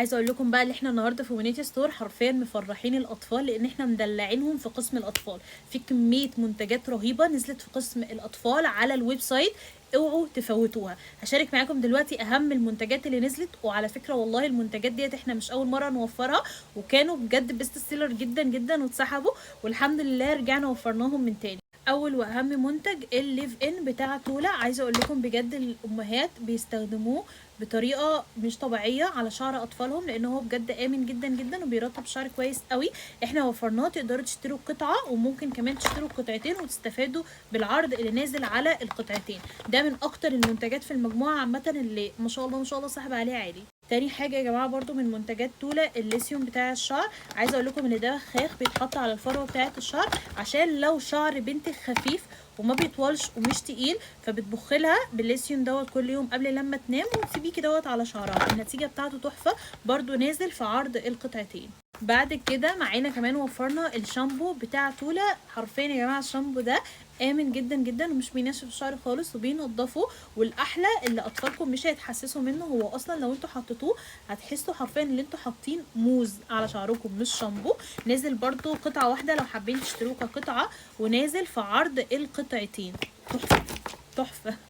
عايزه اقول لكم بقى اللي احنا النهارده في ونيتي ستور حرفيا مفرحين الاطفال، لان احنا مدلعينهم في قسم الاطفال. في كميه منتجات رهيبه نزلت في قسم الاطفال على الويب سايت، اوعوا تفوتوها. هشارك معاكم دلوقتي اهم المنتجات اللي نزلت. وعلى فكره والله المنتجات ديت احنا مش اول مره نوفرها، وكانوا بجد بيست سيلر جدا جدا واتسحبوا، والحمد لله رجعنا وفرناهم من تاني. اول واهم منتج الليف ان بتاع تولا. عايزه اقول لكم بجد الامهات بيستخدموه بطريقه مش طبيعيه على شعر اطفالهم، لان هو بجد امن جدا جدا وبيرطب شعر كويس قوي. احنا وفرناه، تقدروا تشتروا قطعه وممكن كمان تشتروا قطعتين وتستفادوا بالعرض اللي نازل على القطعتين. ده من اكتر المنتجات في المجموعه عامه اللي ما شاء الله ما شاء الله سحب عليها عالي. تاني حاجه يا جماعه برضو من منتجات تولا الليثيوم بتاع الشعر. عايزه اقول لكم ان ده خاخ بيتحط على الفروه بتاعه الشعر، عشان لو شعر بنتك خفيف وما بيطولش ومش تقيل، فبتبخلها بالليثيوم دوت كل يوم قبل لما تنام، وتسيبيه كدهوت على شعرها. النتيجه بتاعته تحفه، برضو نازل في عرض القطعتين. بعد كده معانا كمان وفرنا الشامبو بتاع تولا. حرفيا يا جماعه الشامبو ده امن جدا جدا ومش بينشف الشعر خالص وبينضفه. والاحلى اللي اطفالكم مش هيتحسسوا منه، هو اصلا لو انتوا حطيتوه هتحسوا حرفيا ان انتوا حاطين موز على شعركم مش شامبو. نازل برضو قطعه واحده لو حابين تشتروه كقطعه، ونازل في عرض القطعتين. تحفه تحفه.